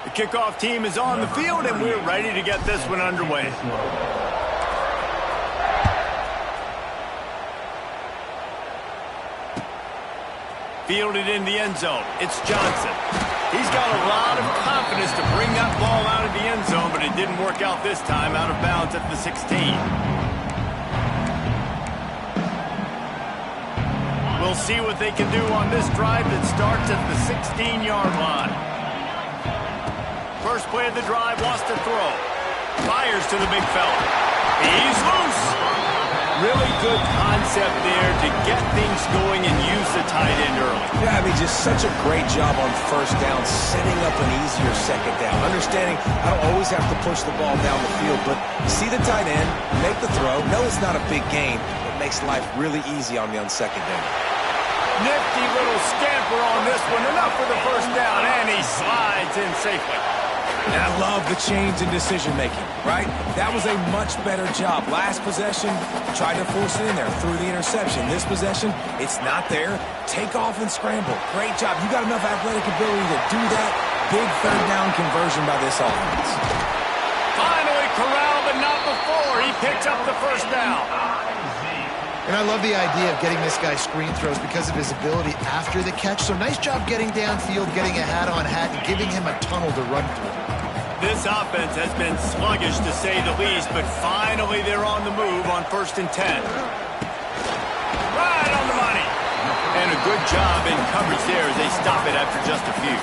The kickoff team is on the field, and we're ready to get this one underway. Fielded in the end zone. It's Johnson. He's got a lot of confidence to bring that ball out of the end zone, but it didn't work out this time, out of bounds at the 16. We'll see what they can do on this drive that starts at the 16-yard line. First play of the drive, wants to throw. Fires to the big fella. He's loose. Really good concept there to get things going and use the tight end early. Yeah, I mean, just such a great job on first down, setting up an easier second down. Understanding I don't always have to push the ball down the field, but see the tight end, make the throw. No, it's not a big gain. It makes life really easy on me on second down. Nifty little scamper on this one. Enough for the first down, and he slides in safely. And I love the change in decision-making, right? That was a much better job. Last possession, tried to force it in there, threw the interception. This possession, it's not there. Take off and scramble. Great job. You got enough athletic ability to do that. Big third down conversion by this offense. Finally corralled, but not before. He picks up the first down. And I love the idea of getting this guy screen throws because of his ability after the catch. So nice job getting downfield, getting a hat-on-hat, and giving him a tunnel to run through. This offense has been sluggish, to say the least, but finally they're on the move on 1st and 10. Right on the money. And a good job in coverage there as they stop it after just a few.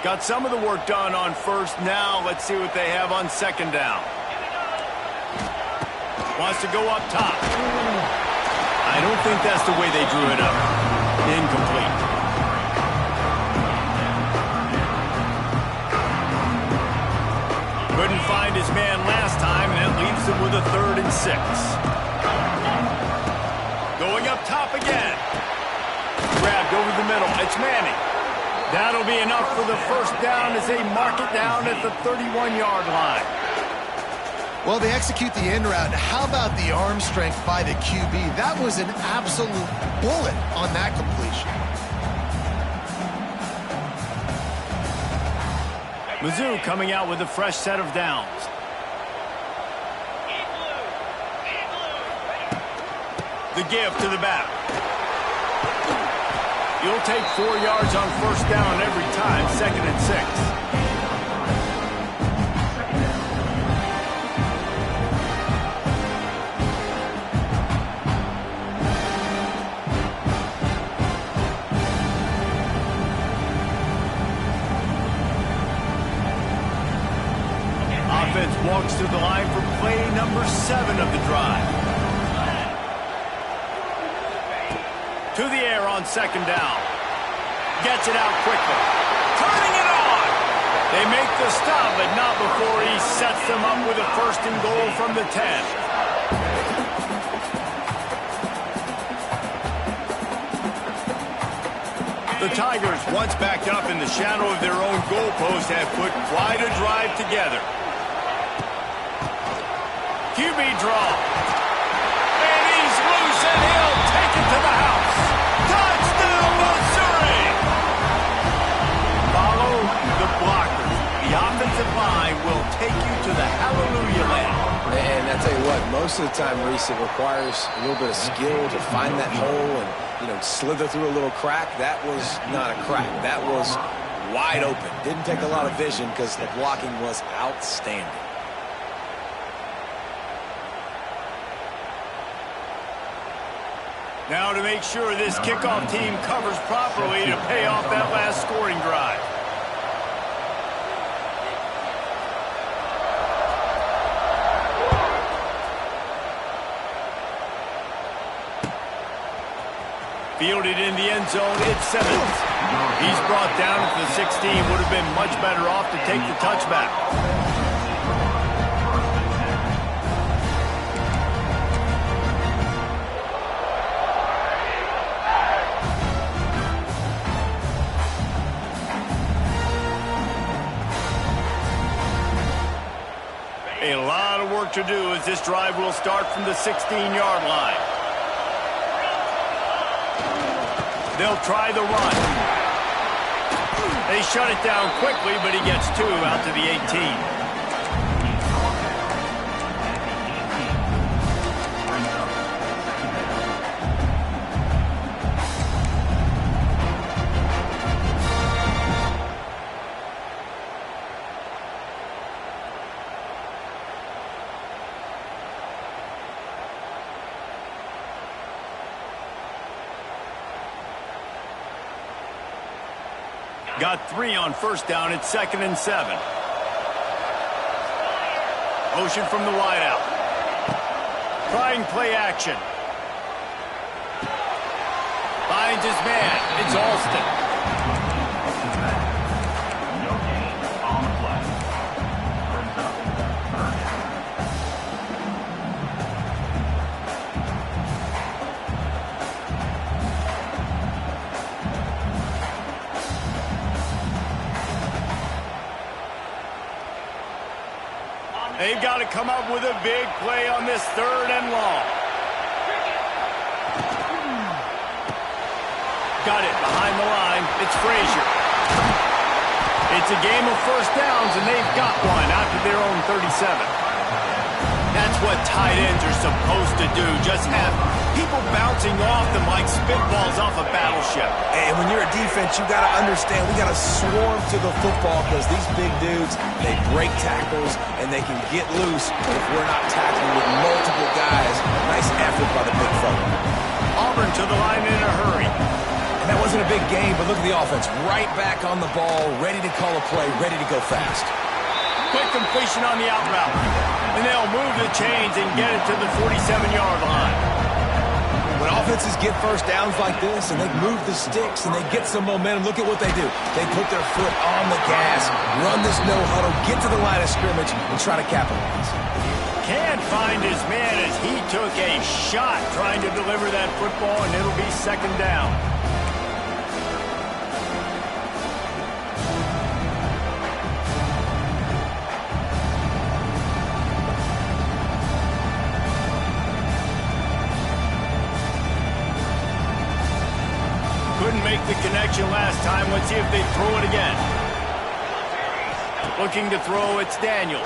Got some of the work done on first. Now let's see what they have on second down. Wants to go up top. I don't think that's the way they drew it up. Incomplete. Couldn't find his man last time, and that leaves him with a 3rd and 6. Going up top again. Grabbed over the middle. It's Manning. That'll be enough for the first down as they mark it down at the 31-yard line. Well, they execute the end route. How about the arm strength by the QB? That was an absolute bullet on that completion. Mizzou coming out with a fresh set of downs. The give to the back. You'll take 4 yards on first down every time, 2nd and 6. Walks to the line for play number 7 of the drive. To the air on second down. Gets it out quickly. Turning it on. They make the stop, but not before he sets them up with a 1st and goal from the 10. The Tigers, once backed up in the shadow of their own goalpost, have put quite a drive together. QB draw. And he's loose, and he'll take it to the house. Touchdown, Missouri! Follow the blockers. The offensive line will take you to the hallelujah land. And I tell you what, most of the time, Reese, it requires a little bit of skill to find that hole and, slither through a little crack. That was not a crack. That was wide open. Didn't take a lot of vision because the blocking was outstanding. Now to make sure this kickoff team covers properly to pay off that last scoring drive. Fielded in the end zone, it's Simmons. He's brought down at the 16. Would have been much better off to take the touchback. to do as this drive will start from the 16-yard line. They'll try the run. They shut it down quickly, but he gets 2 out to the 18. Got 3 on first down. It's 2nd and 7. Motion from the wideout. Trying play action. Finds his man. It's Alston. They've got to come up with a big play on this 3rd and long. Got it behind the line. It's Frazier. It's a game of first downs, and they've got one out to their own 37. That's what tight ends are supposed to do. Just have people bouncing off them like spitballs off a battleship. And when you're a defense, you got to understand we got to swarm to the football because these big dudes, they break tackles and they can get loose if we're not tackling with multiple guys. Nice effort by the big fella. Auburn to the line in a hurry. And that wasn't a big game, but look at the offense. Right back on the ball, ready to call a play, ready to go fast. Quick completion on the out route. And they'll move the chains and get it to the 47-yard line. When offenses get first downs like this and they move the sticks and they get some momentum, look at what they do. They put their foot on the gas, run this no huddle, get to the line of scrimmage, and try to capitalize. Can't find his man as he took a shot trying to deliver that football, and it'll be 2nd down. Couldn't make the connection last time. Let's see if they throw it again. Looking to throw, it's Daniels.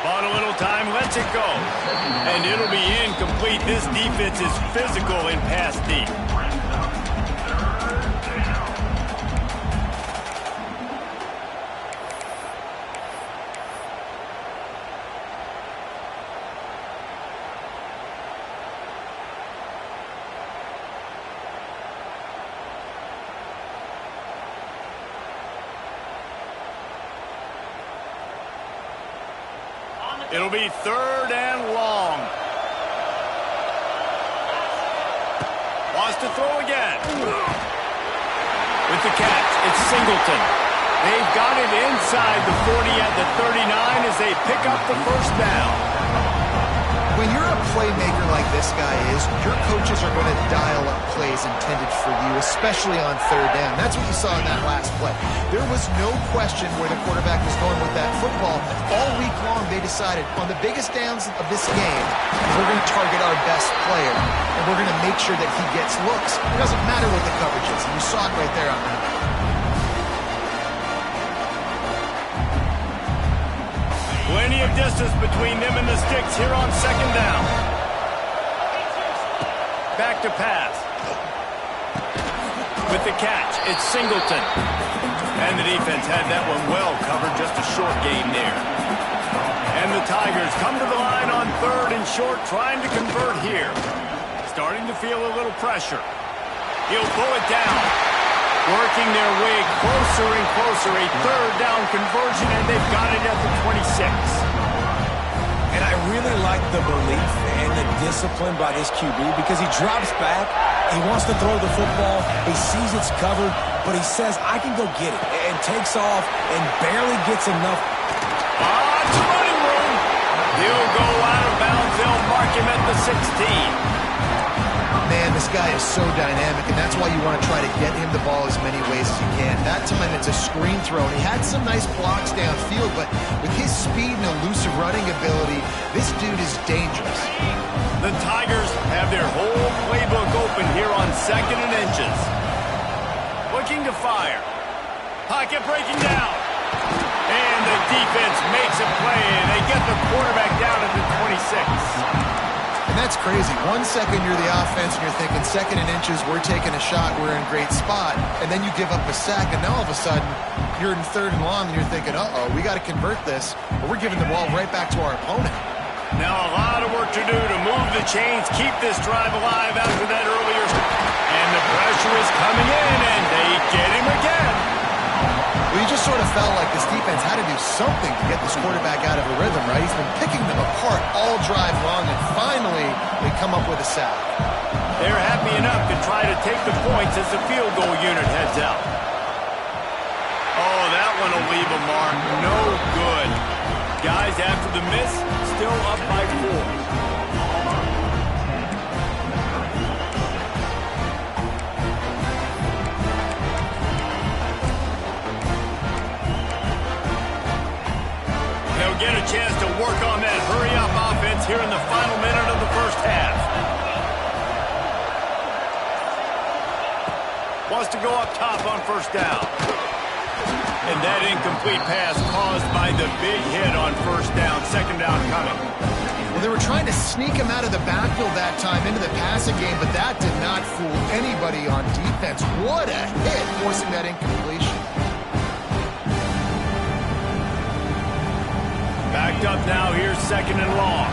Bought a little time, lets it go. And it'll be incomplete. This defense is physical in pass deep. It'll be 3rd and long. Wants to throw again. With the catch, it's Singleton. They've got it inside the 40 at the 39 as they pick up the first down. When you're a playmaker like this guy is, your coaches are going to dial up plays intended for you, especially on 3rd down. That's what you saw in that last play. There was no question where the quarterback was going with that football. All week long, they decided on the biggest downs of this game, we're going to target our best player, and we're going to make sure that he gets looks. It doesn't matter what the coverage is, and you saw it right there on that. Plenty of distance between them and the sticks here on 2nd down. Back to pass. With the catch, it's Singleton. And the defense had that one well covered, just a short gain there. And the Tigers come to the line on 3rd and short, trying to convert here. Starting to feel a little pressure. He'll pull it down. Working their way closer and closer. A 3rd down conversion, and they've got it at the 26. And I really like the belief and the discipline by this QB because he drops back, he wants to throw the football, he sees it's covered, but he says, I can go get it, and takes off and barely gets enough. It's running room. He'll go out of bounds. They'll mark him at the 16. Man, this guy is so dynamic, and that's why you want to try to get him the ball as many ways as you can. That time it's a screen throw, and he had some nice blocks downfield, but with his speed and elusive running ability, this dude is dangerous. The Tigers have their whole playbook open here on 2nd and inches. Looking to fire. Pocket breaking down. And the defense makes a play, and they get the quarterback down at the 26. And that's crazy. 1 second you're the offense and you're thinking 2nd and inches, we're taking a shot, we're in a great spot. And then you give up a sack, and now all of a sudden you're in 3rd and long and you're thinking, uh-oh, we got to convert this, or we're giving the ball right back to our opponent. Now a lot of work to do to move the chains, keep this drive alive after that earlier. And the pressure is coming in, and they get him again. Well, you just sort of felt like this defense had to do something to get this quarterback out of a rhythm, right? He's been picking them apart all drive long, and finally they come up with a sack. They're happy enough to try to take the points as the field goal unit heads out. Oh, that one will leave a mark. No good. Guys, after the miss, still up by 4. They'll get a chance to work on that hurry-up offense here in the final minute of the first half. Wants to go up top on 1st down. And that incomplete pass caused by the big hit on 1st down. 2nd down coming. Well, they were trying to sneak him out of the backfield that time into the passing game, but that did not fool anybody on defense. What a hit, forcing that incompletion. Backed up now, here's 2nd and long.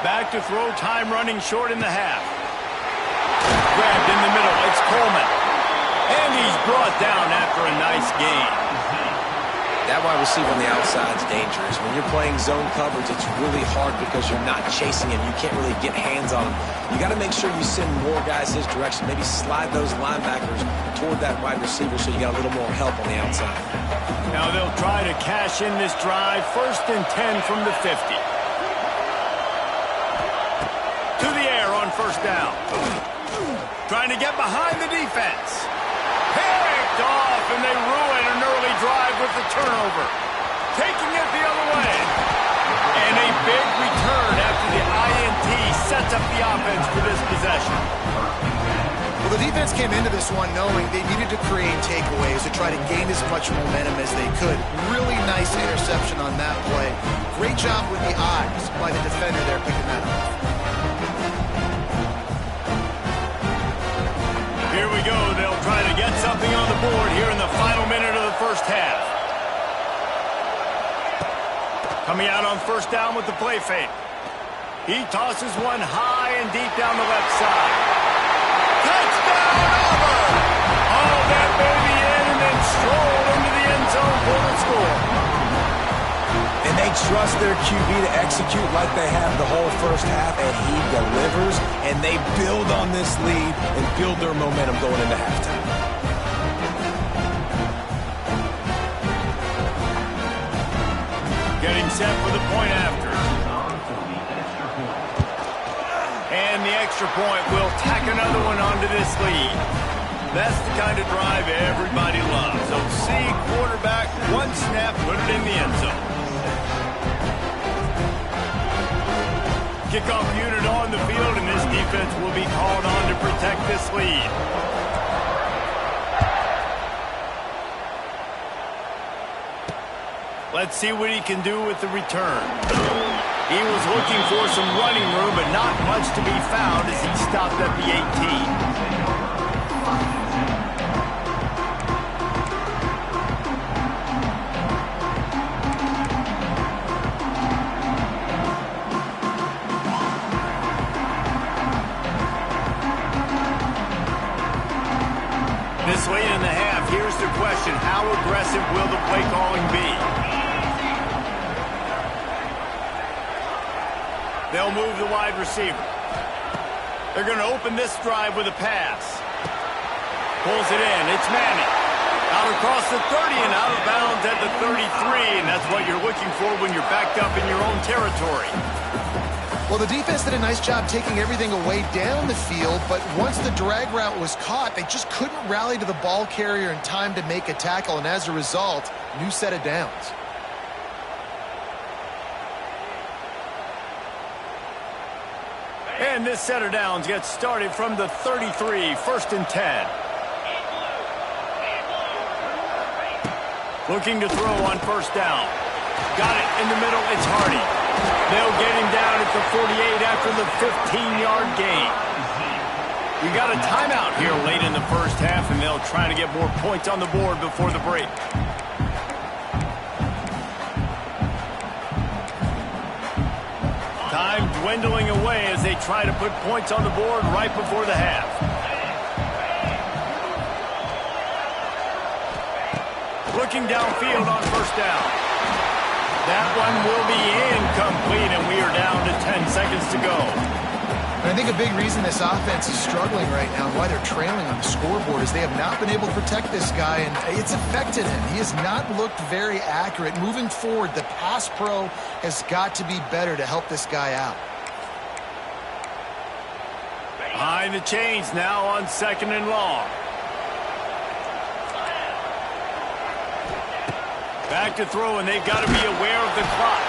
Back to throw, time running short in the half. Grabbed in the middle, it's Coleman. And he's brought down after a nice gain. That wide receiver on the outside is dangerous. When you're playing zone coverage, it's really hard because you're not chasing him. You can't really get hands on him. You got to make sure you send more guys his direction. Maybe slide those linebackers toward that wide receiver so you got a little more help on the outside. Now they'll try to cash in this drive. 1st and 10 from the 50. To the air on 1st down. Trying to get behind the defense. Picked off, and they ruin an early drive with the turnover. Taking it the other way. And a big return after the INT sets up the offense for this possession. Well, the defense came into this one knowing they needed to create takeaways to try to gain as much momentum as they could. Really nice interception on that play. Great job with the eyes by the defender there picking that up. Here we go. They'll try to get something on the board here in the final minute of the first half. Coming out on 1st down with the play fake. He tosses one high and deep down the left side. Touchdown, Auburn! All that baby in and then strolled into the end zone for the score. And they trust their QB to execute like they have the whole first half, and he delivers, and they build on this lead and build their momentum going into halftime. Getting set for the point after. And the extra point will tack another one onto this lead. That's the kind of drive everybody loves. So see quarterback, one snap, put it in the end zone. Kickoff unit on the field, and this defense will be called on to protect this lead. Let's see what he can do with the return. He was looking for some running room, but not much to be found as he stopped at the 18. This late in the half, here's the question. How aggressive will the play calling be? They'll move the wide receiver. They're going to open this drive with a pass. Pulls it in. It's Manning. Out Out across the 30 and out of bounds at the 33, and that's what you're looking for when you're backed up in your own territory. Well, the defense did a nice job taking everything away down the field, but once the drag route was caught, they just couldn't rally to the ball carrier in time to make a tackle, and as a result, new set of downs. And this set of downs gets started from the 33, 1st and 10. Looking to throw on 1st down. Got it in the middle, it's Hardy. They'll get him down at the 48 after the 15-yard gain. We got a timeout here late in the first half, and they'll try to get more points on the board before the break. Time dwindling away as they try to put points on the board right before the half. Looking downfield on 1st down. That one will be incomplete, and we are down to 10 seconds to go. And I think a big reason this offense is struggling right now and why they're trailing on the scoreboard is they have not been able to protect this guy, and it's affected him. He has not looked very accurate. Moving forward, the pass pro has got to be better to help this guy out. Behind the chains now on 2nd and long. Back to throw, and they've got to be aware of the clock.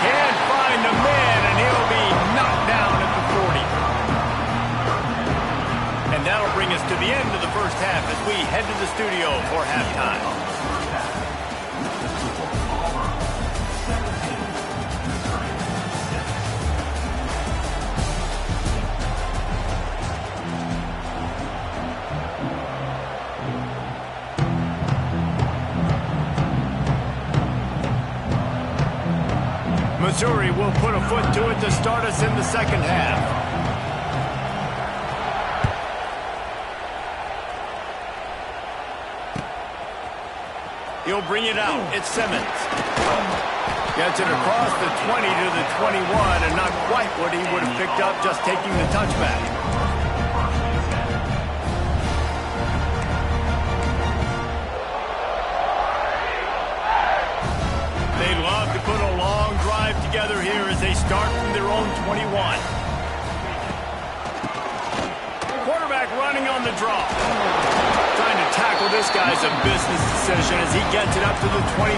Can't find the man, and he'll be knocked down at the 40. And that'll bring us to the end of the first half as we head to the studio for halftime. Missouri will put a foot to it to start us in the second half. He'll bring it out. It's Simmons. Gets it across the 20 to the 21, and not quite what he would have picked up just taking the touchback. They love to put a long drive together here as they start from their own 21. Quarterback running on the draw. Trying to tackle this guy's a business decision as he gets it up to the 29.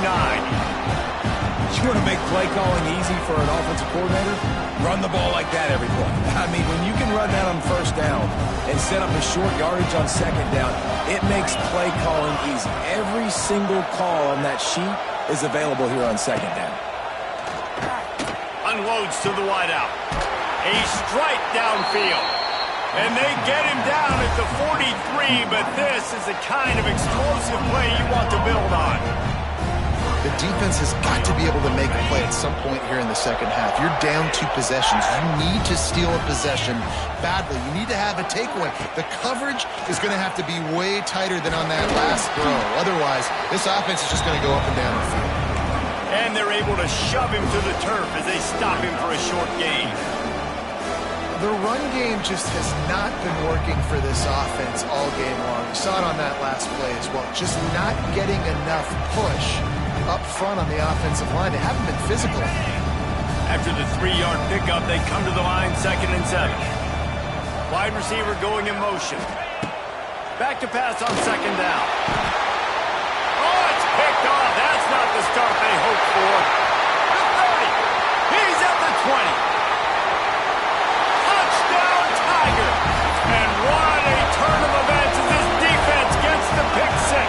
You want to make play calling easy for an offensive coordinator? Run the ball like that every play. I mean, when you can run that on 1st down and set up a short yardage on 2nd down, it makes play calling easy. Every single call on that sheet is available here on 2nd down. Unloads to the wideout. A strike downfield. And they get him down at the 43, but this is the kind of explosive play you want to build on. The defense has got to be able to make a play at some point here in the second half. You're down 2 possessions. You need to steal a possession badly. You need to have a takeaway. The coverage is going to have to be way tighter than on that last throw. Otherwise, this offense is just going to go up and down the field. And they're able to shove him to the turf as they stop him for a short gain. The run game just has not been working for this offense all game long. We saw it on that last play as well. Just not getting enough push up front on the offensive line. They haven't been physical. After the 3-yard pickup, they come to the line 2nd and 7. Wide receiver going in motion. Back to pass on 2nd down. Oh, it's picked off. That's not the start they hoped for. The 30. He's at the 20. Touchdown, Tiger. And what a turn of events as this defense gets the pick 6.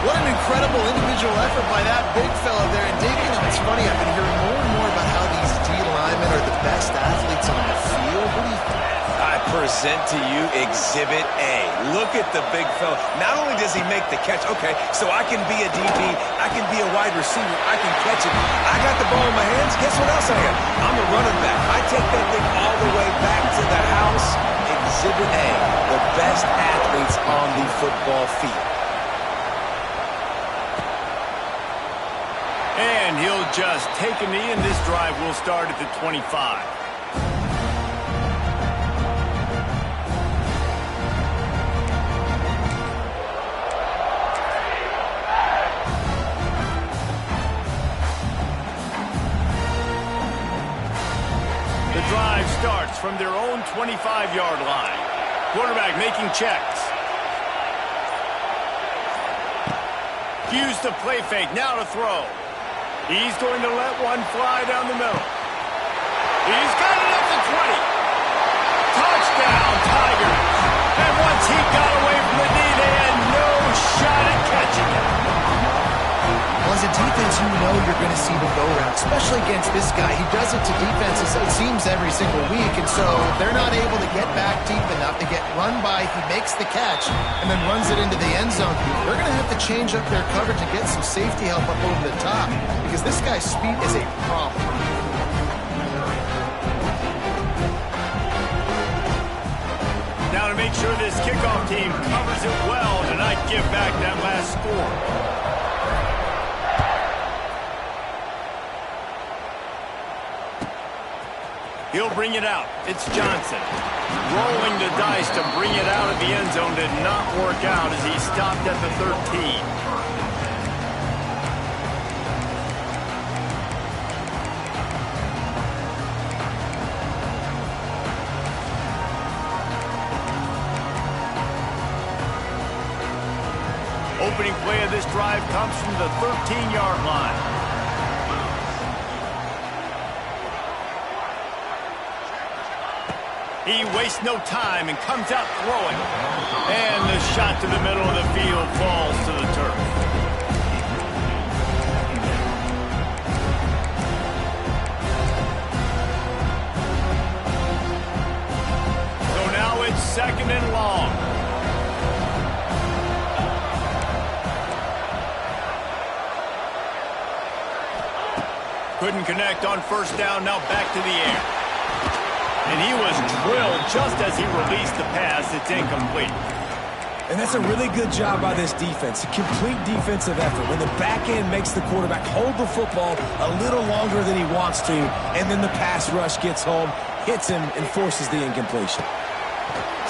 What an incredible individual effort by that big fella there. And Dave, it's funny, I've been hearing more and more about how these D linemen are the best athletes on the field. What do you think? I present to you Exhibit A. Look at the big fella. Not only does he make the catch, okay, so I can be a DB, I can be a wide receiver, I can catch it. I got the ball in my hands. Guess what else I am? I'm a running back. I take that thing all the way back to the house. Exhibit A, the best athletes on the football field. And he'll just take a knee, and this drive will start at the 25. 25-yard line. Quarterback making checks. Use the play fake, now to throw. He's going to let one fly down the middle. He's got it up to 20. Touchdown, Tigers. And once he got away from the knee, they had no shot at catching him. Well, as a defense, you know you're going to see the go route, especially against this guy. He does it to defenses, it seems, every single week, and so they're not able to get back deep enough to get run by. He makes the catch and then runs it into the end zone. They're going to have to change up their coverage and get some safety help up over the top because this guy's speed is a problem. Now to make sure this kickoff team covers it well tonight, give back that last score. He'll bring it out. It's Johnson. Rolling the dice to bring it out of the end zone did not work out as he stopped at the 13. Opening play of this drive comes from the 13-yard line. He wastes no time and comes out throwing. And the shot to the middle of the field falls to the turf. So now it's second and long. Couldn't connect on first down, now back to the air. And he was drilled just as he released the pass. It's incomplete. And that's a really good job by this defense. A complete defensive effort. When the back end makes the quarterback hold the football a little longer than he wants to, and then the pass rush gets home, hits him, and forces the incompletion.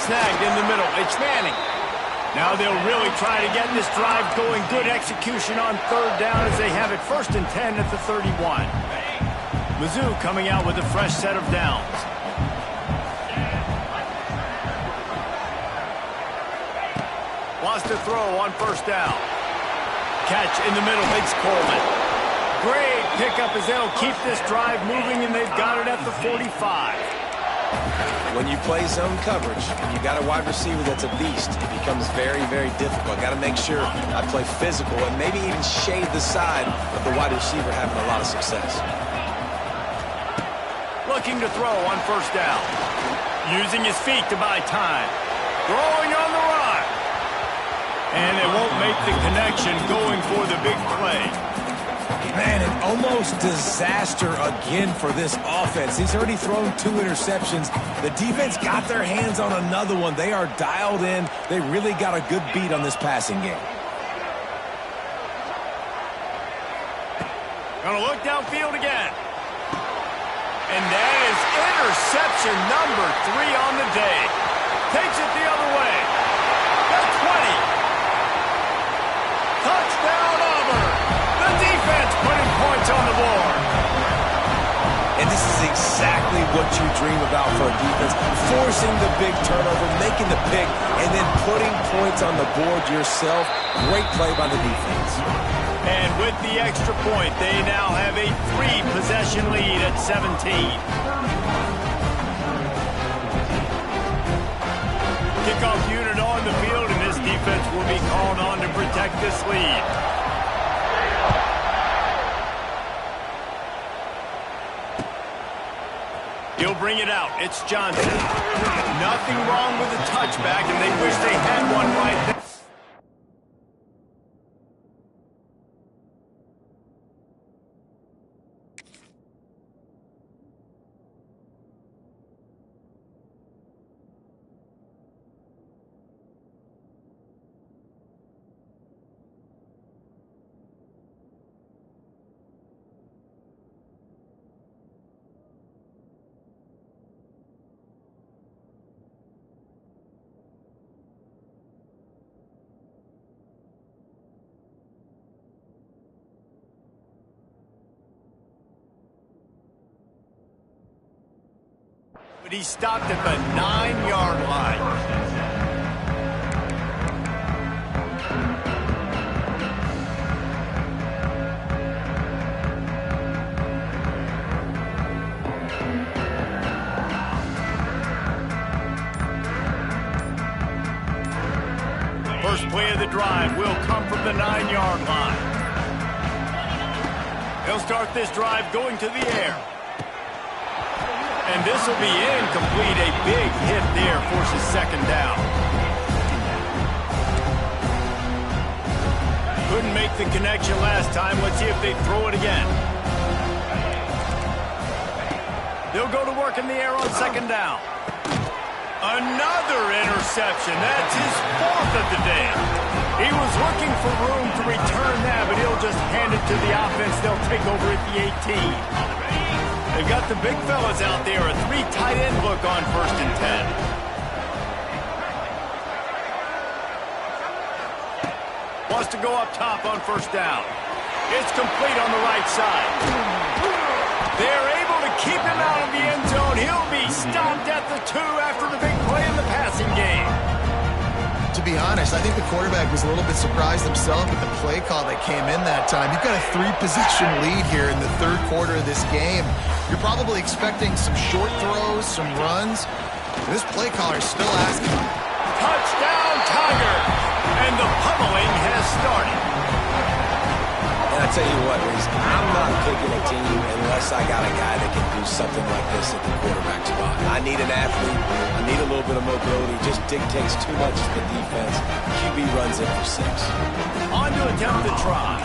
Snagged in the middle. It's Manning. Now they'll really try to get this drive going. Good execution on third down as they have it 1st and 10 at the 31. Mizzou coming out with a fresh set of downs. Wants to throw on first down. Catch in the middle, makes Coleman. Great pickup as they'll keep this drive moving, and they've got it at the 45. When you play zone coverage and you got a wide receiver that's a beast, it becomes very, very difficult. Got to make sure I play physical and maybe even shade the side of the wide receiver having a lot of success. Looking to throw on first down. Using his feet to buy time. Throwing on the run. And it won't make the connection going for the big play. Man, an almost disaster again for this offense. He's already thrown 2 interceptions. The defense got their hands on another one. They are dialed in. They really got a good beat on this passing game. Gonna look downfield again. And that is interception number 3 on the day. Takes it the other way. The 20. Touchdown, Auburn. The defense putting points on the board. And this is exactly what you dream about for a defense. Forcing the big turnover, making the pick, and then putting points on the board yourself. Great play by the defense. And with the extra point, they now have a 3-possession lead at 17. Kickoff unit on the field, and this defense will be called on to protect this lead. He'll bring it out. It's Johnson. Nothing wrong with the touchback, and they wish they had one right there. and he's stopped at the 9-yard line. First play of the drive will come from the 9-yard line. He'll start this drive going to the air. And this will be incomplete. A big hit there forces second down. Couldn't make the connection last time. Let's see if they throw it again. They'll go to work in the air on second down. Another interception. That's his 4th of the day. He was looking for room to return that, but he'll just hand it to the offense. They'll take over at the 18. They've got the big fellas out there. A 3 tight end look on 1st and 10. Wants to go up top on 1st down. It's complete on the right side. They're able to keep him out of the end zone. He'll be stopped at the 2 after the big play in the passing game. To be honest, I think the quarterback was a little bit surprised himself with the play call that came in that time. You've got a 3-possession lead here in the 3rd quarter of this game. You're probably expecting some short throws, some runs. This play caller is still asking. Touchdown, Tigers! And the pummeling has started. And I tell you what, Reese, I'm not picking a team unless I got a guy that can do something like this at the quarterback spot. I need an athlete. I need a little bit of mobility. Just dictates too much to the defense. QB runs in for 6. On to attempt the try.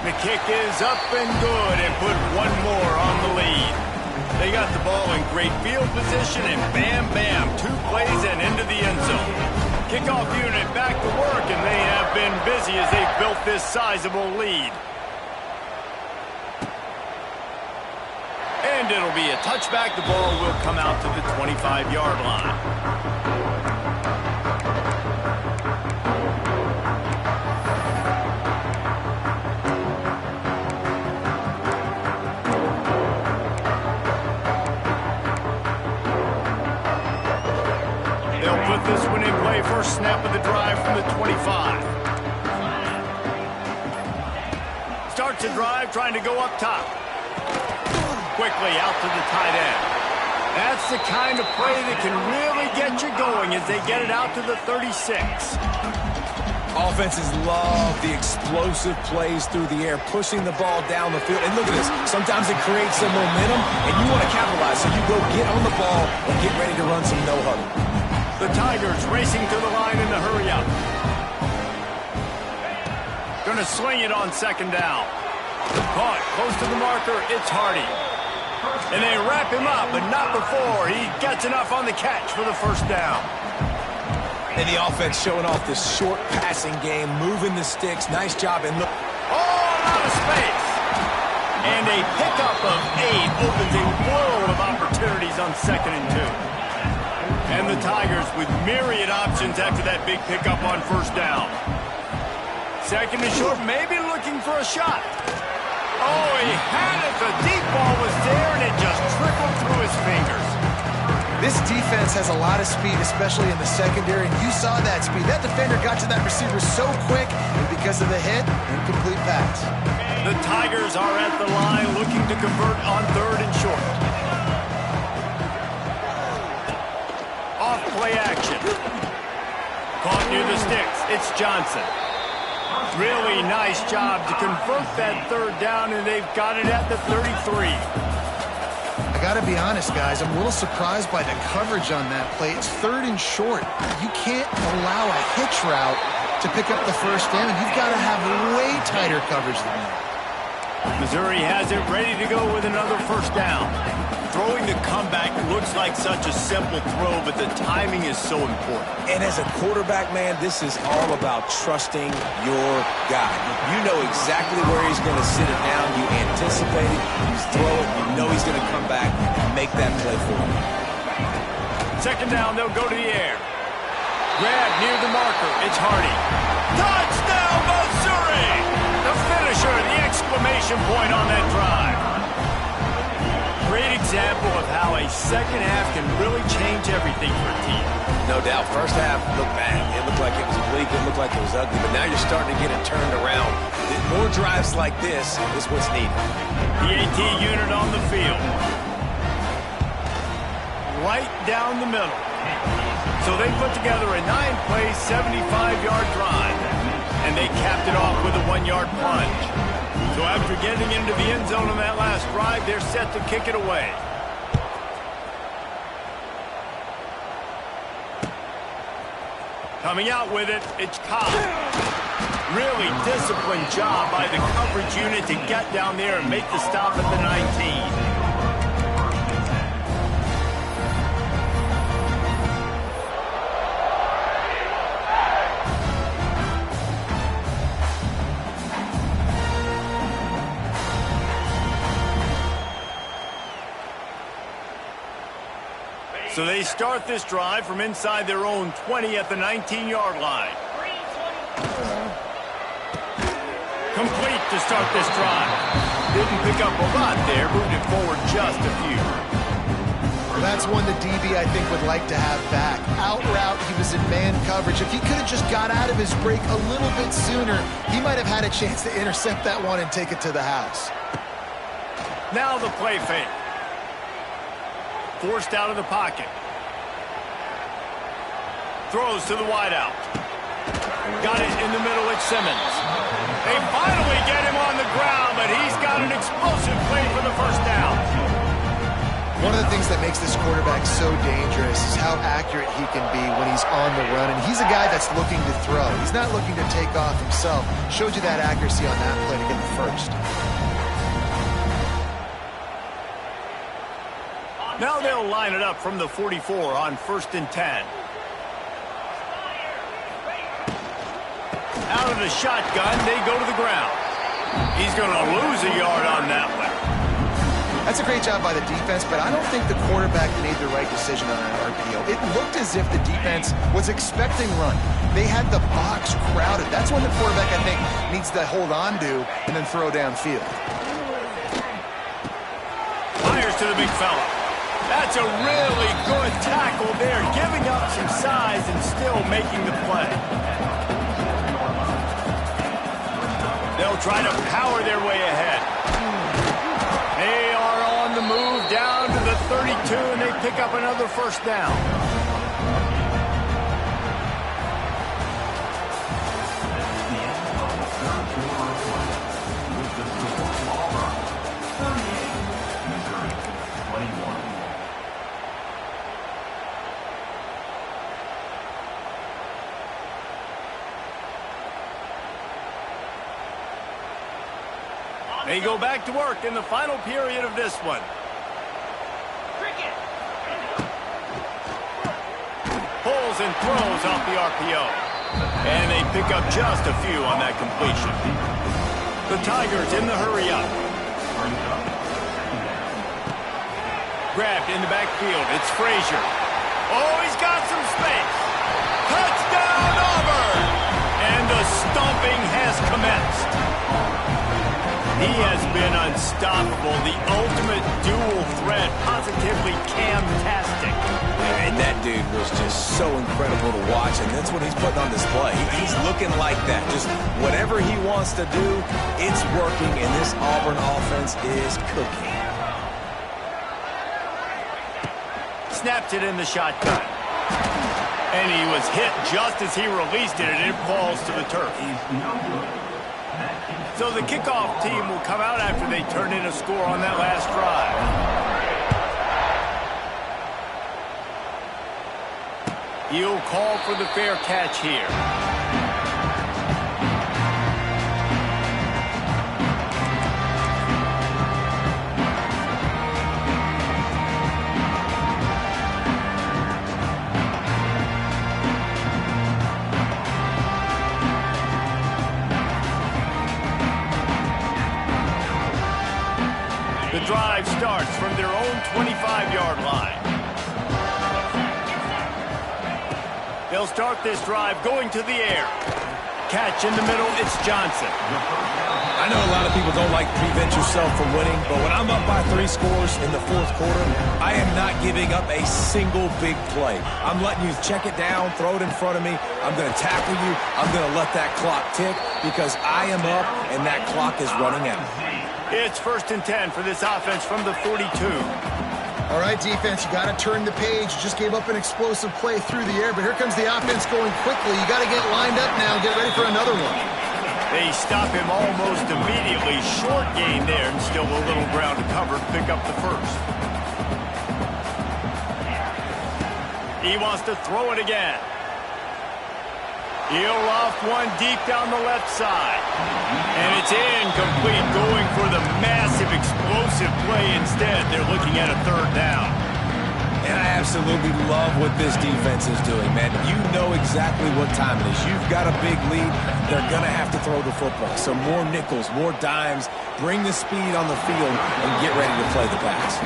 The kick is up and good and put one more on the lead. They got the ball in great field position and bam, bam, 2 plays and into the end zone. Kickoff unit back to work, and they have been busy as they've built this sizable lead. And it'll be a touchback. The ball will come out to the 25-yard line. They'll put this one in play. First snap of the drive from the 25. Starts the drive trying to go up top. Quickly out to the tight end. That's the kind of play that can really get you going as they get it out to the 36. Offenses love the explosive plays through the air, pushing the ball down the field. And look at this. Sometimes it creates some momentum, and you want to capitalize. So you go get on the ball and get ready to run some no-huddle. The Tigers racing to the line in the hurry up. Going to swing it on second down. Caught close to the marker. It's Hardy. And they wrap him up, but not before he gets enough on the catch for the first down. And the offense showing off this short passing game, moving the sticks. Nice job. And look. All out of space. And a pickup of 8 opens a world of opportunities on 2nd and 2. And the Tigers with myriad options after that big pickup on 1st down. 2nd and short, maybe looking for a shot. Oh, he had it. The deep ball was there, and it just trickled through his fingers. This defense has a lot of speed, especially in the secondary, and you saw that speed. That defender got to that receiver so quick, and because of the hit, incomplete pass. The Tigers are at the line looking to convert on 3rd and short. Off play action. Caught near the sticks. It's Johnson. Really nice job to convert that 3rd down, and they've got it at the 33. I got to be honest, guys. I'm a little surprised by the coverage on that play. It's 3rd and short. You can't allow a hitch route to pick up the first down. You've got to have way tighter coverage than that. Missouri has it ready to go with another first down. Throwing the comeback looks like such a simple throw, but the timing is so important. And as a quarterback, man, this is all about trusting your guy. You know exactly where he's going to sit it down. You anticipate it. You throw it. You know he's going to come back and make that play for you. 2nd down, they'll go to the air. Grab near the marker. It's Hardy. Touchdown, Missouri! The finisher, the exclamation point on that drive. Great example of how a second half can really change everything for a team. No doubt. First half looked bad. It looked like it was bleak. It looked like it was ugly. But now you're starting to get it turned around. More drives like this is what's needed. The AT unit on the field. Right down the middle. So they put together a 9-play, 75-yard drive. And they capped it off with a 1-yard plunge. So after getting into the end zone on that last drive, they're set to kick it away. Coming out with it, it's Cobb. Really disciplined job by the coverage unit to get down there and make the stop at the 19. So they start this drive from inside their own 20 at the 19-yard line. Complete to start this drive. Didn't pick up a lot there, moved it forward just a few. Well, that's one the DB, I think, would like to have back. Out route, he was in man coverage. If he could have just got out of his break a little bit sooner, he might have had a chance to intercept that one and take it to the house. Now the play fake. Forced out of the pocket. Throws to the wideout. Got it in the middle at Simmons. They finally get him on the ground, but he's got an explosive play for the first down. One of the things that makes this quarterback so dangerous is how accurate he can be when he's on the run. And he's a guy that's looking to throw. He's not looking to take off himself. Showed you that accuracy on that play to get the first. Now they'll line it up from the 44 on 1st and 10. Out of the shotgun, they go to the ground. He's going to lose a yard on that one. That's a great job by the defense, but I don't think the quarterback made the right decision on that RPO. It looked as if the defense was expecting run. They had the box crowded. That's when the quarterback, I think, needs to hold on to and then throw downfield. Fires to the big fella. That's a really good tackle there, giving up some size and still making the play. They'll try to power their way ahead. They are on the move down to the 32, and they pick up another first down. They go back to work in the final period of this one. Pulls and throws off the RPO. And they pick up just a few on that completion. The Tigers in the hurry up. Grabbed in the backfield. It's Frazier. Oh, he's got some space. Touchdown, Auburn! And the stomping has commenced. He has been unstoppable, the ultimate dual threat, positively Cam-tastic. And that dude was just so incredible to watch, and that's what he's putting on display. He's looking like that. Just whatever he wants to do, it's working, and this Auburn offense is cooking. Snapped it in the shotgun. And he was hit just as he released it, and it falls to the turf. So the kickoff team will come out after they turn in a score on that last drive. He'll call for the fair catch here. The drive starts from their own 25-yard line. They'll start this drive going to the air. Catch in the middle, it's Johnson. I know a lot of people don't like to prevent yourself from winning, but when I'm up by 3 scores in the fourth quarter, I am not giving up a single big play. I'm letting you check it down, throw it in front of me. I'm going to tackle you. I'm going to let that clock tick because I am up and that clock is running out. It's 1st and 10 for this offense from the 42. All right, defense, you got to turn the page. You just gave up an explosive play through the air, but here comes the offense going quickly. You got to get lined up now, get ready for another one. They stop him almost immediately. Short gain there, and still a little ground to cover to pick up the first. He wants to throw it again. He'll loft one deep down the left side. And it's incomplete, going for the massive explosive play instead. They're looking at a 3rd down. And I absolutely love what this defense is doing, man. You know exactly what time it is. You've got a big lead. They're going to have to throw the football. So more nickels, more dimes. Bring the speed on the field and get ready to play the pass.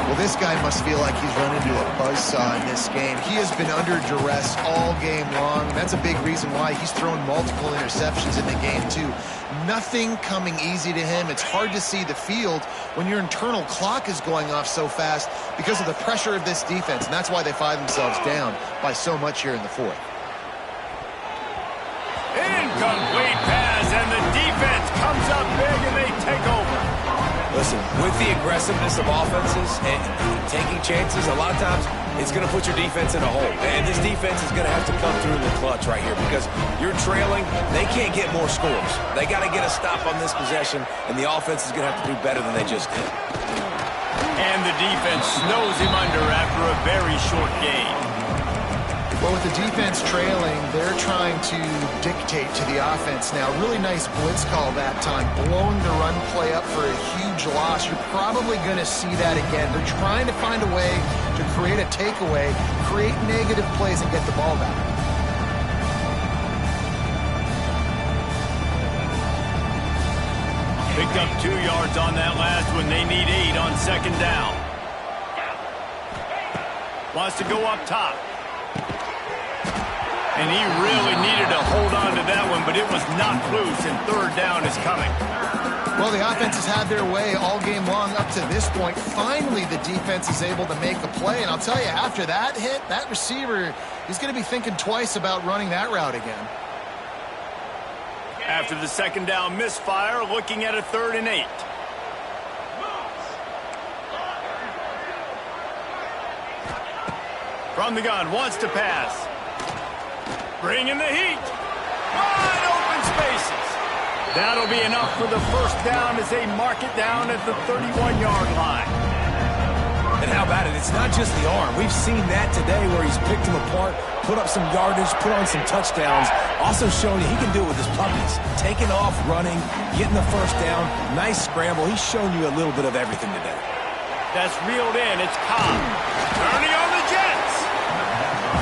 Well, this guy must feel like he's run into a buzzsaw in this game. He has been under duress all game long. That's a big reason why he's thrown multiple interceptions in the game, too. Nothing coming easy to him. It's hard to see the field when your internal clock is going off so fast because of the pressure of this defense, and that's why they find themselves down by so much here in the 4th. Incomplete pass, and the defense comes up big, and they take over. Listen, with the aggressiveness of offenses and taking chances, a lot of times it's going to put your defense in a hole. And this defense is going to have to come through in the clutch right here because you're trailing. They can't get more scores. They got to get a stop on this possession, and the offense is going to have to do better than they just did. And the defense snows him under after a very short gain. Well, with the defense trailing, they're trying to dictate to the offense now. Really nice blitz call that time, blowing the run play up for a huge loss. You're probably going to see that again. They're trying to find a way to create a takeaway, create negative plays, and get the ball back. Picked up 2 yards on that last one. They need 8 on 2nd down. Wants to go up top. And he really needed to hold on to that one, but it was knocked loose, and 3rd down is coming. Well, the offense has had their way all game long up to this point. Finally, the defense is able to make a play, and I'll tell you, after that hit, that receiver, he's going to be thinking twice about running that route again. After the 2nd down misfire, looking at a 3rd and 8. From the gun, wants to pass. Bringing the heat. Wide open spaces. That'll be enough for the 1st down as they mark it down at the 31-yard line. And how about it? It's not just the arm. We've seen that today where he's picked them apart, put up some yardage, put on some touchdowns. Also showing you he can do it with his puppies. Taking off, running, getting the 1st down. Nice scramble. He's shown you a little bit of everything today. That's reeled in. It's Cobb. Turning on the Jets.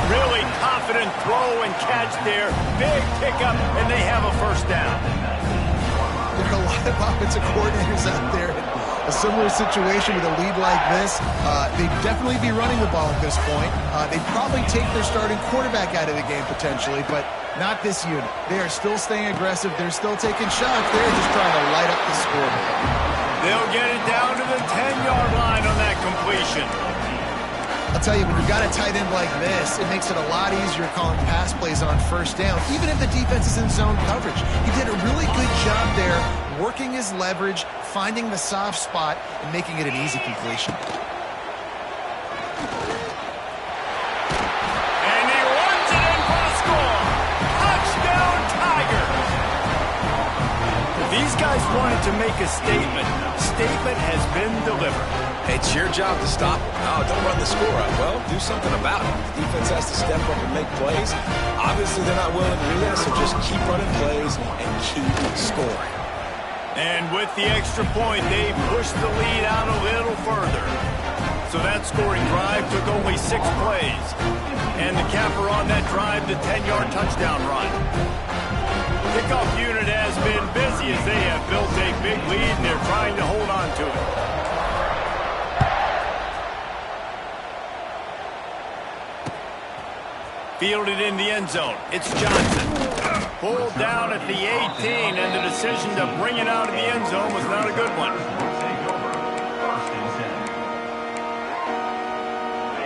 Really confident throw and catch there. Big pickup, and they have a 1st down. There are a lot of offensive coordinators out there in a similar situation with a lead like this. They'd definitely be running the ball at this point. They'd probably take their starting quarterback out of the game potentially, but not this unit. They are still staying aggressive. They're still taking shots. They're just trying to light up the scoreboard. They'll get it down to the 10-yard line on that completion. I'll tell you, when you got a tight end like this, it makes it a lot easier calling pass plays on 1st down, even if the defense is in zone coverage. He did a really good job there, working his leverage, finding the soft spot, and making it an easy completion. And he runs it in for a score. Touchdown, Tiger. These guys wanted to make a statement. Statement has been delivered. It's your job to stop them. Oh, don't run the score up. Well, do something about it. The defense has to step up and make plays. Obviously, they're not willing to do that, so just keep running plays and keep scoring. And with the extra point, they pushed the lead out a little further. So that scoring drive took only 6 plays. And the capper on that drive, the 10-yard touchdown run. Kickoff unit has been busy as they have built a big lead, and they're trying to hold on to it. Fielded in the end zone. It's Johnson. Pulled down at the 18, and the decision to bring it out of the end zone was not a good one.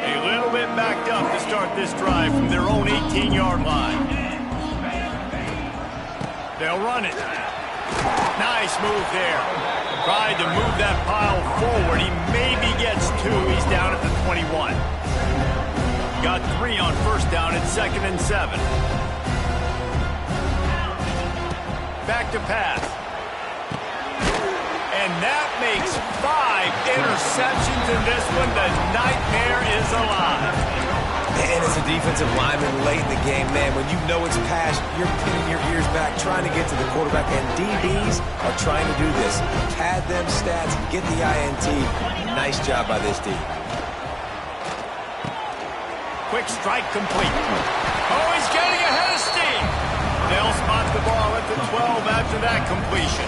A little bit backed up to start this drive from their own 18-yard line. They'll run it. Nice move there. Tried to move that pile forward. He maybe gets 2. He's down at the 21. Got 3 on first down at 2nd and 7. Back to pass. And that makes 5 interceptions in this one. The nightmare is alive. And as a defensive lineman late in the game, man, when you know it's past, you're pinning your ears back, trying to get to the quarterback. And DBs are trying to do this. Pad them stats, get the INT. Nice job by this D. Quick strike complete. Oh, he's getting ahead of steam. They'll spot the ball at the 12 after that completion.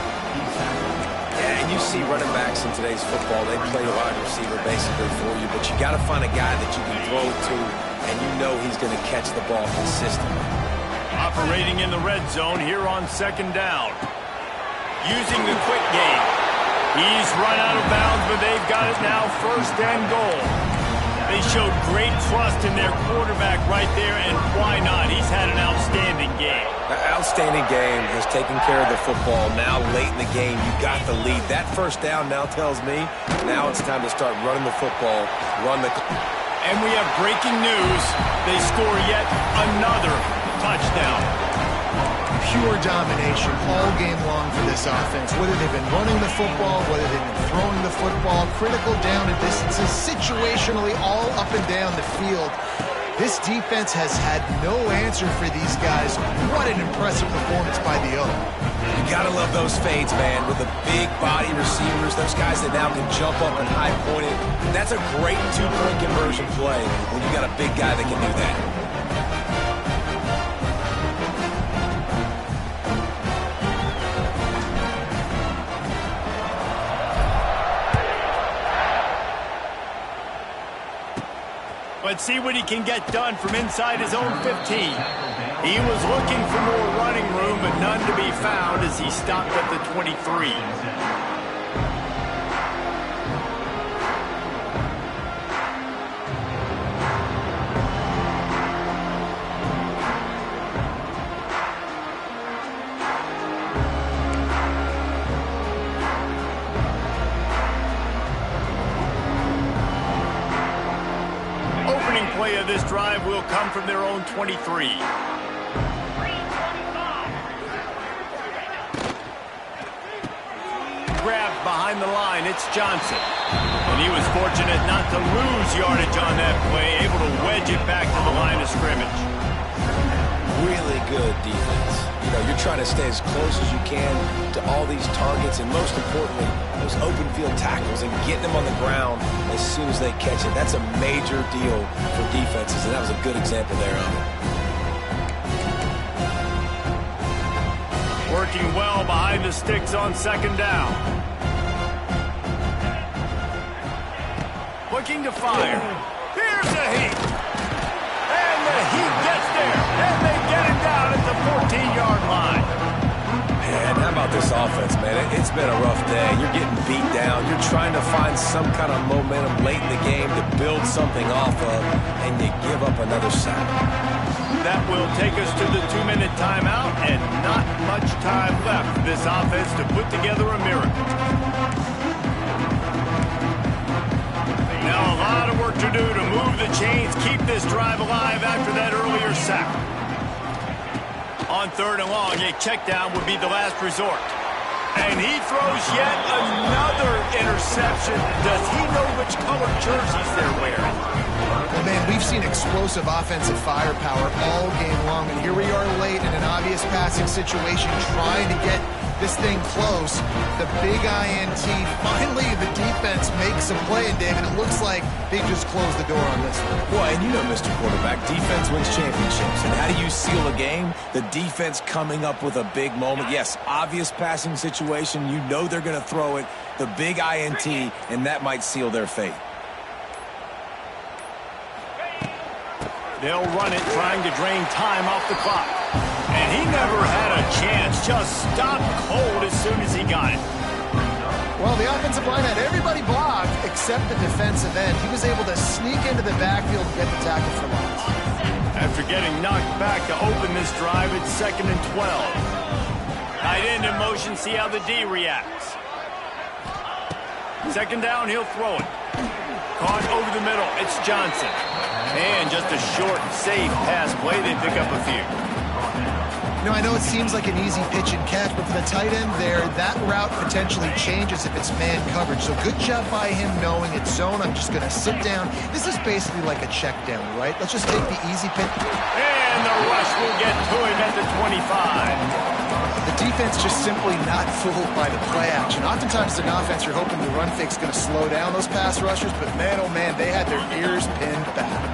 Yeah, and you see running backs in today's football, they play wide receiver basically for you, but you got to find a guy that you can throw to, and you know he's going to catch the ball consistently. Operating in the red zone here on 2nd down. Using the quick game. He's run out of bounds, but they've got it now 1st and goal. They showed great trust in their quarterback right there, and why not? He's had an outstanding game. Outstanding game, has taken care of the football. Now late in the game, you got the lead. That 1st down now tells me now it's time to start running the football, And we have breaking news. They score yet another touchdown. Pure domination all game long for this offense. Whether they've been running the football, whether they've been throwing the football, critical down and distances, situationally all up and down the field. This defense has had no answer for these guys. What an impressive performance by the O. You got to love those fades, man, with the big body receivers, those guys that now can jump up and high point it. That's a great 2-point conversion play when you got a big guy that can do that. Let's see what he can get done from inside his own 15. He was looking for more running room, but none to be found as he stopped at the 23. Play of this drive will come from their own 23. Grabbed behind the line, it's Johnson. And he was fortunate not to lose yardage on that play, able to wedge it back to the line of scrimmage. Really good defense. You know, you're trying to stay as close as you can to all these targets, and most importantly, those open field tackles and getting them on the ground as soon as they catch it. That's a major deal for defenses, and that was a good example there of it. Working well behind the sticks on 2nd down. Looking to fire. Here's the heat. And the heat gets there. And they get it down at the 14-yard line. Man, how about this offense, man? It's been a rough day. You're getting beat down. You're trying to find some kind of momentum late in the game to build something off of, and you give up another sack. That will take us to the 2-minute timeout, and not much time left for this offense to put together a miracle. Now a lot of work to do to move the chains, keep this drive alive after that earlier sack. On 3rd and long, a check down would be the last resort. And he throws yet another interception. Does he know which color jerseys they're wearing? Well, man, we've seen explosive offensive firepower all game long, and here we are late in an obvious passing situation trying to get this thing close. The big INT, finally the defense makes a play, and David, it looks like they just closed the door on this one. Well, and you know, Mr. Quarterback, defense wins championships. And how do you seal a game? The defense coming up with a big moment. Yes, obvious passing situation. You know they're going to throw it. The big INT, and that might seal their fate. They'll run it, trying to drain time off the clock. And he never had a chance. Just stopped cold as soon as he got it. Well, the offensive line had everybody blocked except the defensive end. He was able to sneak into the backfield and get the tackle for loss. After getting knocked back to open this drive, it's 2nd and 12. Tight end in motion, see how the D reacts. 2nd down, he'll throw it. Caught over the middle, it's Johnson. And just a short, safe pass play, they pick up a few. You know, I know it seems like an easy pitch and catch, but for the tight end there, that route potentially changes if it's man coverage. So good job by him knowing it's zone. I'm just going to sit down. This is basically like a check down, right? Let's just take the easy pitch. And the rush will get to him at the 25. The defense just simply not fooled by the play action. Oftentimes as an offense, you're hoping the run fake is going to slow down those pass rushers, but man, oh man, they had their ears pinned back.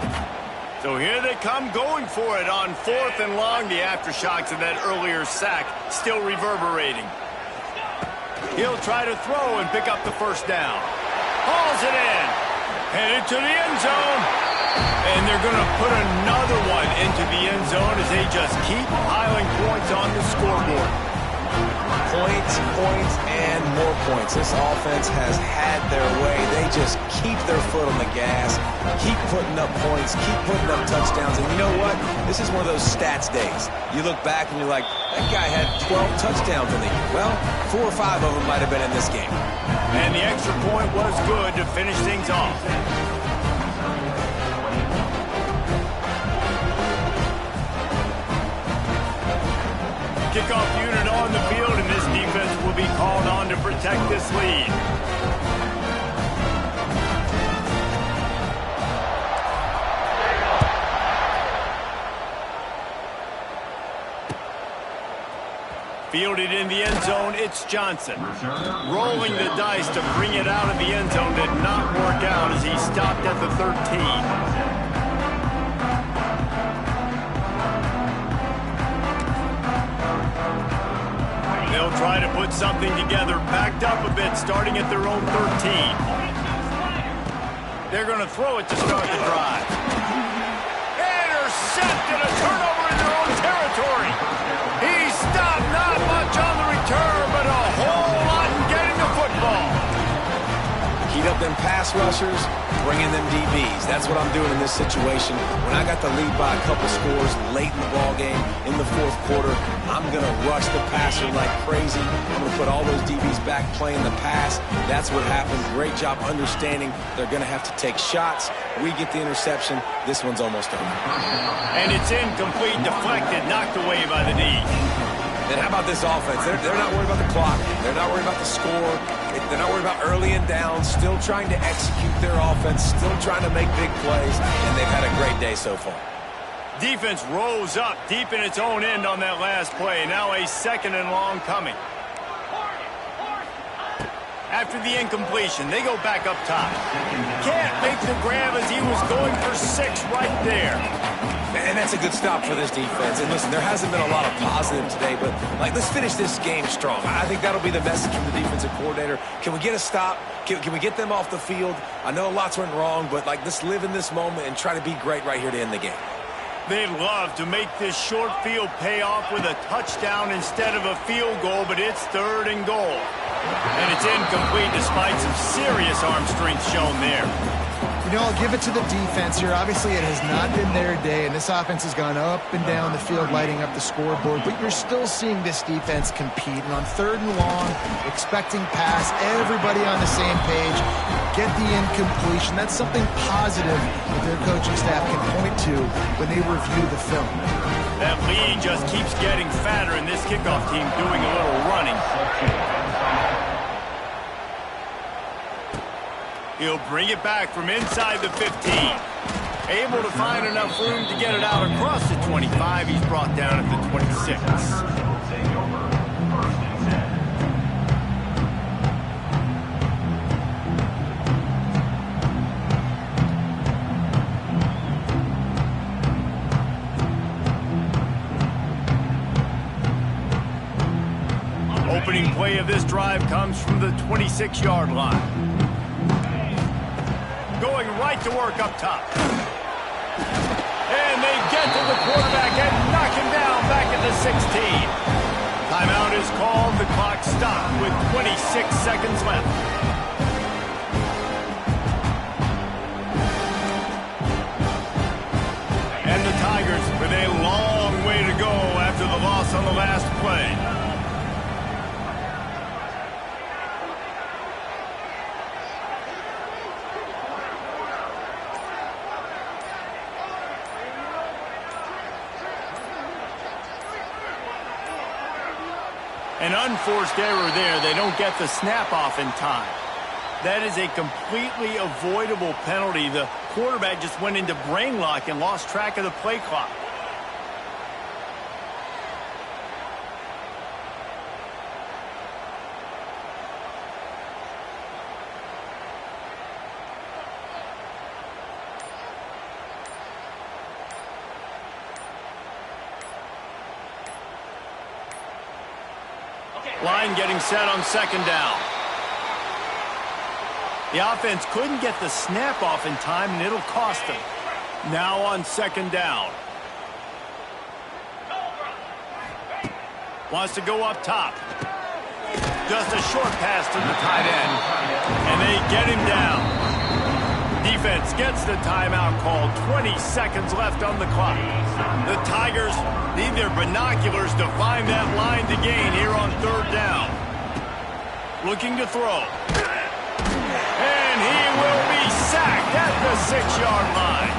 So here they come going for it on 4th and long. The aftershocks of that earlier sack still reverberating. He'll try to throw and pick up the 1st down. Hauls it in. Headed to the end zone. And they're going to put another one into the end zone as they just keep piling points on the scoreboard. Points, points, and more points. This offense has had their way. They just keep their foot on the gas, keep putting up points, keep putting up touchdowns. And you know what? This is one of those stats days. You look back and you're like, that guy had 12 touchdowns in the year. Well, 4 or 5 of them might have been in this game. And the extra point was good to finish things off. Kickoff unit on the field, and this defense will be called on to protect this lead. Fielded in the end zone, it's Johnson. Rolling the dice to bring it out of the end zone did not work out as he stopped at the 13. They'll try to put something together, backed up a bit, starting at their own 13. They're going to throw it to start the drive. Intercepted, a turnover in their own territory. He stopped, not much on the return, but a whole lot in getting the football. Heat up them pass rushers, bring in them DBs. That's what I'm doing in this situation. When I got the lead by a couple scores late in the ballgame, in the 4th quarter, I'm going to rush the passer like crazy. I'm going to put all those DBs back playing the pass. That's what happened. Great job understanding they're going to have to take shots. We get the interception. This one's almost over. And it's incomplete, deflected, knocked away by the knee. And how about this offense? They're not worried about the clock. They're not worried about the score. They're not worried about early and down. Still trying to execute their offense. Still trying to make big plays. And they've had a great day so far. Defense rose up deep in its own end on that last play. Now a 2nd and long coming. After the incompletion, they go back up top. Can't make the grab as he was going for 6 right there. And that's a good stop for this defense. And listen, there hasn't been a lot of positive today, but let's finish this game strong. I think that'll be the message from the defensive coordinator. Can we get a stop? Can we get them off the field? I know lots went wrong, but let's live in this moment and try to be great right here to end the game. They'd love to make this short field pay off with a touchdown instead of a field goal, but it's 3rd and goal. And it's incomplete despite some serious arm strength shown there. You know, I'll give it to the defense here. Obviously, it has not been their day, and this offense has gone up and down the field, lighting up the scoreboard, but you're still seeing this defense compete. And on 3rd and long, expecting pass, everybody on the same page, get the incompletion. That's something positive that their coaching staff can point to when they review the film. That lead just keeps getting fatter, and this kickoff team doing a little running. He'll bring it back from inside the 15. Able to find enough room to get it out across the 25. He's brought down at the 26. Opening play of this drive comes from the 26-yard line. Going right to work up top. And And they get to the quarterback and knock him down back at the 16. Timeout is called. The clock stopped with 26 seconds left. And the Tigers with a long way to go after the loss on the last play. An unforced error there. They don't get the snap off in time. That is a completely avoidable penalty. The quarterback just went into brain lock and lost track of the play clock. Line getting set on second down. The offense couldn't get the snap off in time, and it'll cost them. Now on second down. Wants to go up top. Just a short pass to the tight end. And they get him down. Defense gets the timeout called. 20 seconds left on the clock. The Tigers need their binoculars to find that line to gain here on third down. Looking to throw. And he will be sacked at the 6-yard line.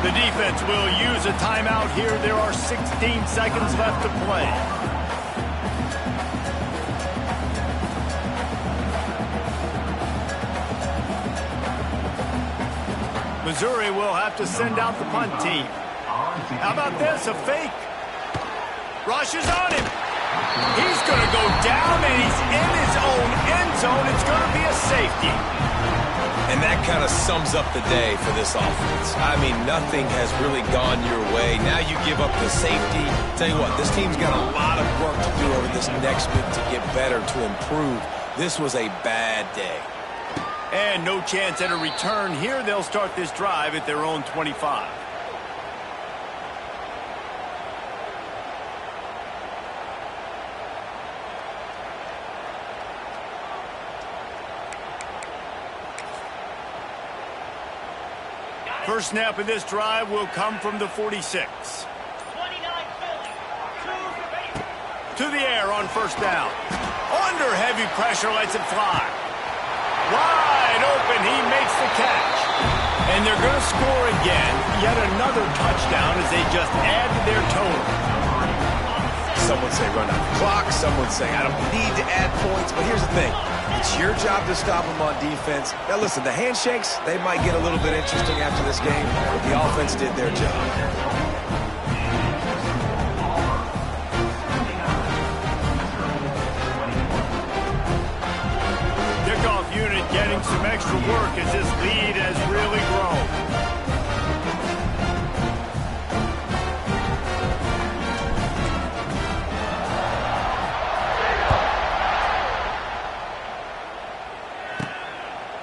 The defense will use a timeout here. There are 16 seconds left to play. Missouri will have to send out the punt team. How about this? A fake. Rush is on him. He's going to go down, and he's in his own end zone. It's going to be a safety. And that kind of sums up the day for this offense. I mean, nothing has really gone your way. Now you give up the safety. Tell you what, this team's got a lot of work to do over this next week to get better, to improve. This was a bad day. And no chance at a return here. They'll start this drive at their own 25. First snap of this drive will come from the 46. To the air on first down. Under heavy pressure, lets it fly. Wide open, he makes the catch. And they're going to score again. Yet another touchdown as they just add to their total. Some would say run out the clock. Some would say I don't need to add points. But here's the thing. It's your job to stop them on defense. Now listen, the handshakes, they might get a little bit interesting after this game. But the offense did their job. Unit getting some extra work as this lead has really grown.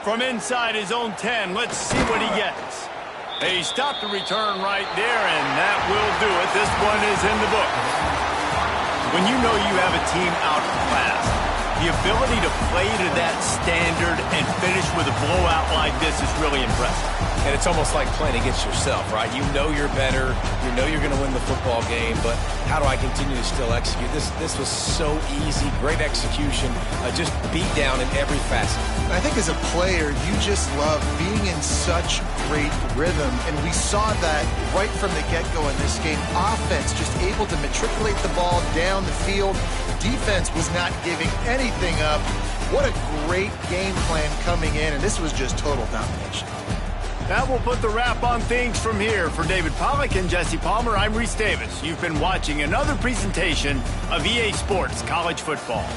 From inside his own 10, let's see what he gets. They stopped the return right there, and that will do it. This one is in the books. When you know you have a team outclassed, the ability to play to that standard and finish with a blowout like this is really impressive. And it's almost like playing against yourself, right? You know you're better. You know you're going to win the football game, but how do I continue to still execute? This was so easy. Great execution. Just beat down in every facet. I think as a player, you just love being in such great rhythm, and we saw that right from the get-go in this game. Offense just able to matriculate the ball down the field. Defense was not giving anything up. What a great game plan coming in, and this was just total domination. That will put the wrap on things from here. For David Pollack and Jesse Palmer, I'm Reese Davis. You've been watching another presentation of EA Sports College Football.